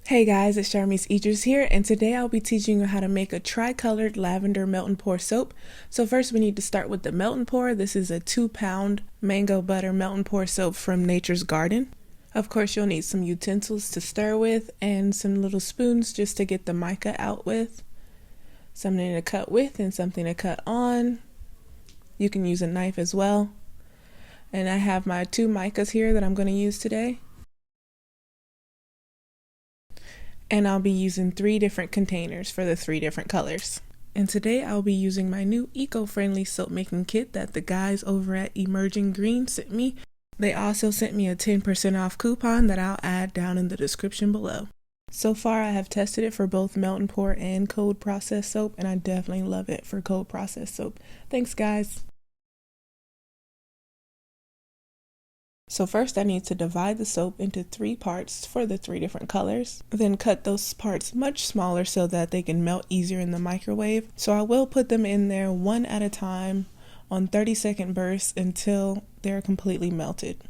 Hey guys, it's Charmise Idris here, and today I'll be teaching you how to make a tri-colored lavender melt and pour soap. So first we need to start with the melt and pour. This is a 2-pound mango butter melt and pour soap from Nature's Garden. Of course you'll need some utensils to stir with and some little spoons just to get the mica out with. Something to cut with and something to cut on. You can use a knife as well. And I have my 2 micas here that I'm going to use today. And I'll be using 3 different containers for the 3 different colors. And today I'll be using my new eco-friendly soap making kit that the guys over at Emerging Green sent me. They also sent me a 10% off coupon that I'll add down in the description below. So far I have tested it for both melt and pour and cold process soap, and I definitely love it for cold process soap. Thanks guys! So first I need to divide the soap into 3 parts for the 3 different colors. Then cut those parts much smaller so that they can melt easier in the microwave. So I will put them in there one at a time on 30-second bursts until they're completely melted.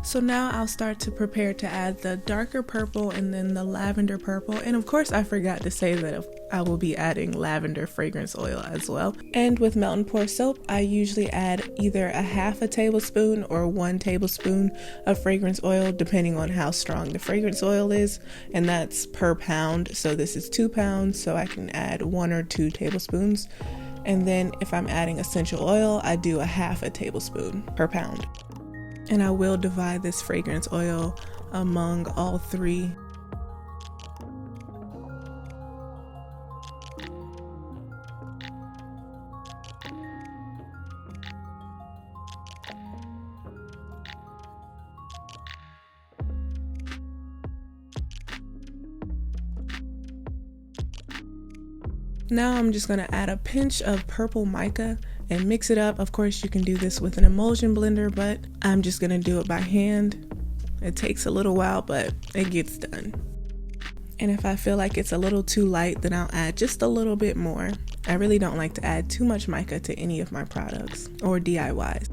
So now I'll start to prepare to add the darker purple and then the lavender purple. And of course I forgot to say that I will be adding lavender fragrance oil as well. And with melt and pour soap, I usually add either a half a tablespoon or 1 tablespoon of fragrance oil depending on how strong the fragrance oil is. And that's per pound. So this is 2 pounds, so I can add 1 or 2 tablespoons. And then if I'm adding essential oil, I do a half a tablespoon per pound. And I will divide this fragrance oil among all 3. Now I'm just going to add a pinch of purple mica and mix it up. Of course you can do this with an emulsion blender, but I'm just going to do it by hand. It takes a little while, but it gets done. And if I feel like it's a little too light, then I'll add just a little bit more. I really don't like to add too much mica to any of my products or DIYs.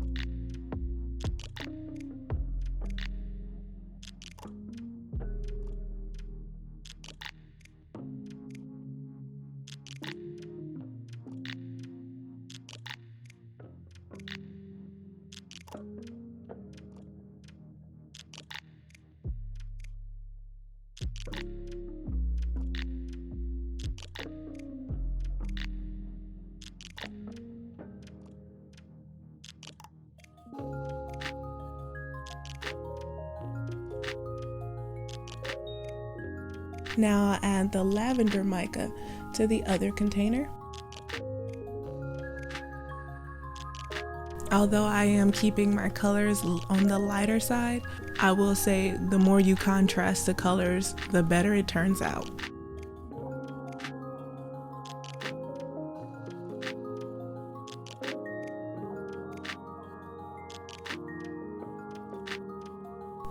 Now I'll add the lavender mica to the other container. Although I am keeping my colors on the lighter side, I will say the more you contrast the colors, the better it turns out.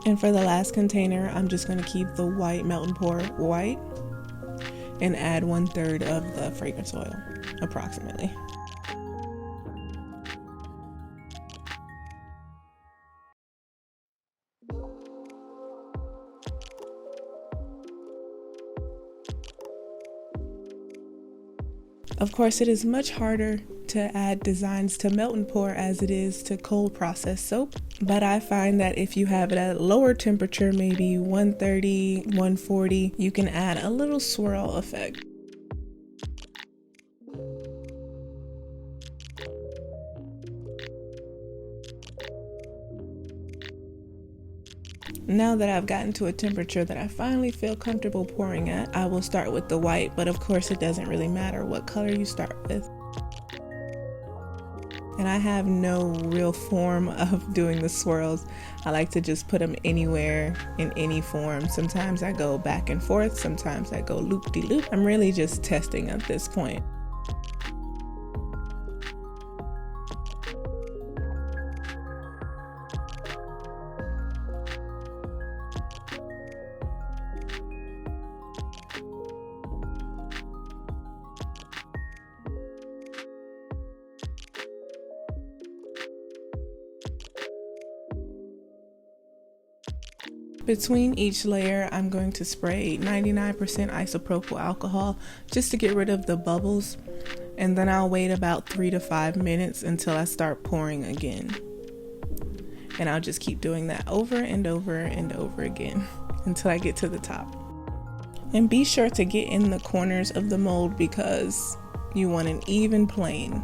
And for the last container, I'm just going to keep the white melt and pour white and add 1/3 of the fragrance oil, approximately. Of course, it is much harder to add designs to melt and pour as it is to cold process soap, but I find that if you have it at a lower temperature, maybe 130, 140, you can add a little swirl effect. Now that I've gotten to a temperature that I finally feel comfortable pouring at, I will start with the white, but of course it doesn't really matter what color you start with. And I have no real form of doing the swirls. I like to just put them anywhere in any form. Sometimes I go back and forth, sometimes I go loop-de-loop. I'm really just testing at this point. Between each layer, I'm going to spray 99% isopropyl alcohol just to get rid of the bubbles, and then I'll wait about 3 to 5 minutes until I start pouring again. And I'll just keep doing that over and over and over again until I get to the top. And be sure to get in the corners of the mold because you want an even plane.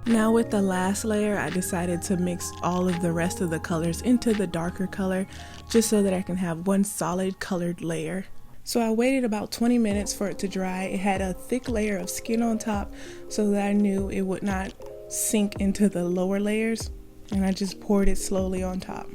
Now with the last layer, I decided to mix all of the rest of the colors into the darker color just so that I can have one solid colored layer. So I waited about 20 minutes for it to dry. It had a thick layer of skin on top so that I knew it would not sink into the lower layers, and I just poured it slowly on top.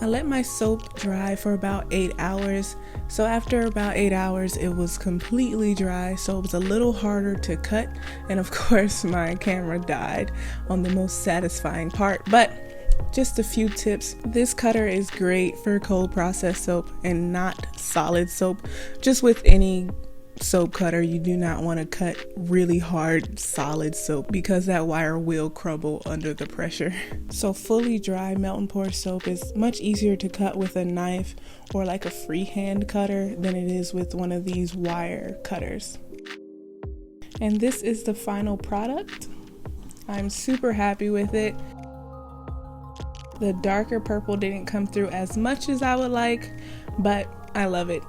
I let my soap dry for about 8 hours. So after about 8 hours, it was completely dry, so it was a little harder to cut. And of course, my camera died on the most satisfying part. But just a few tips. This cutter is great for cold process soap and not solid soap. Just with any soap cutter, you do not want to cut really hard solid soap because that wire will crumble under the pressure. So fully dry melt and pour soap is much easier to cut with a knife or like a freehand cutter than it is with one of these wire cutters. And this is the final product. I'm super happy with it. The darker purple didn't come through as much as I would like, but I love it.